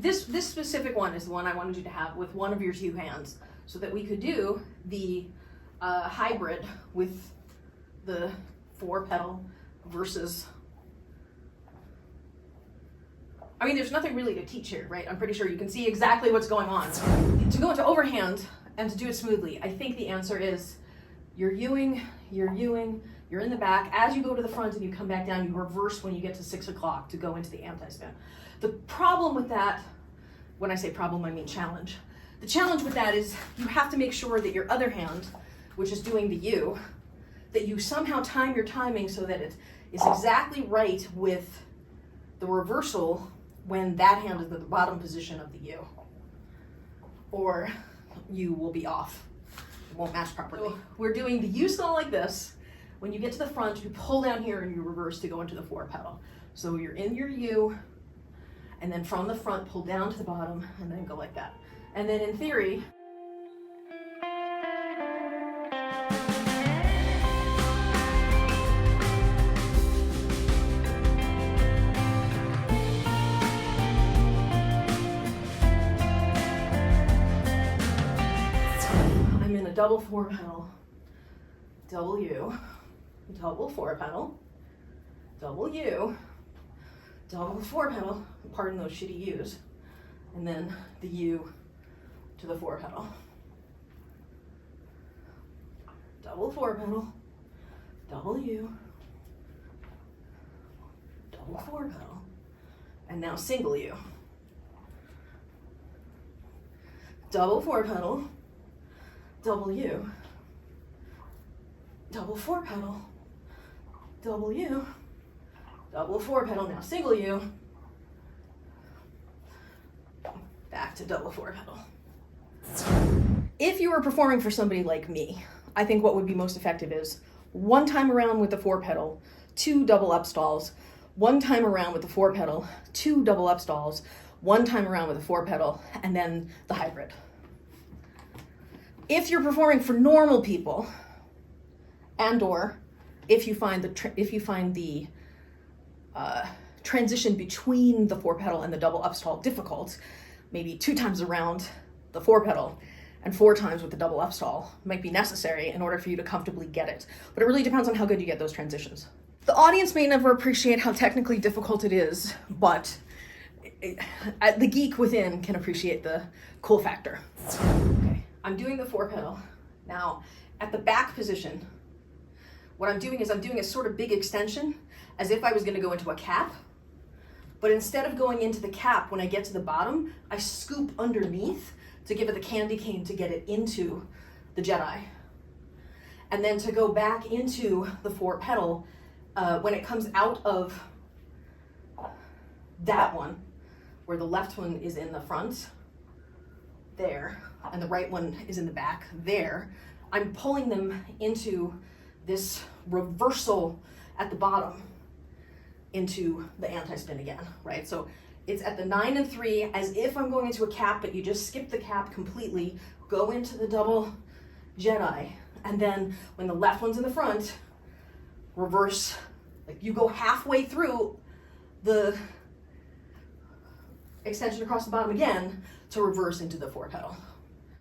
this specific one is the one I wanted you to have with one of your two hands, so that we could do the hybrid with the 4-petal versus, I mean, there's nothing really to teach here, right? I'm pretty sure you can see exactly what's going on. To go into overhand and to do it smoothly, I think the answer is you're Uing, you're in the back. As you go to the front and you come back down, you reverse when you get to 6 o'clock to go into the anti-spin. The problem with that, when I say problem, I mean challenge. The challenge with that is you have to make sure that your other hand, which is doing the U, that you somehow time your timing so that it is exactly right with the reversal when that hand is at the bottom position of the U, or you will be off. It won't match properly. So we're doing the U stall like this. When you get to the front, you pull down here and you reverse to go into the 4-petal. So you're in your U, and then from the front, pull down to the bottom, and then go like that. And then in theory, I'm in a double 4-petal, double U, double 4-petal, double U, double 4-petal, pardon those shitty U's, and then the U to the 4-petal. Double 4-petal, double U, double 4-petal, and now single U. Double 4-petal, double U, double 4-petal, double U, double 4-petal, now single U, back to double 4-petal. If you were performing for somebody like me, I think what would be most effective is one time around with the 4-petal, 2 double up stalls, one time around with the 4-petal, 2 double up stalls, one time around with the 4-petal, and then the hybrid. If you're performing for normal people, and or if you find the transition between the 4-petal and the double upstall difficult, maybe 2 times around the 4-petal and 4 times with the double upstall might be necessary in order for you to comfortably get it. But it really depends on how good you get those transitions. The audience may never appreciate how technically difficult it is, but the geek within can appreciate the cool factor. Okay, I'm doing the 4-petal. Now, at the back position, what I'm doing is I'm doing a sort of big extension as if I was gonna go into a cap, but instead of going into the cap, when I get to the bottom, I scoop underneath to give it the candy cane to get it into the Jedi. And then to go back into the 4-petal, when it comes out of that one, where the left one is in the front, there, and the right one is in the back, there, I'm pulling them into this reversal at the bottom into the anti-spin again, right? So it's at the 9 and 3 as if I'm going into a cap, but you just skip the cap completely, go into the double Jedi, and then when the left one's in the front, reverse, like you go halfway through the extension across the bottom again to reverse into the 4-petal.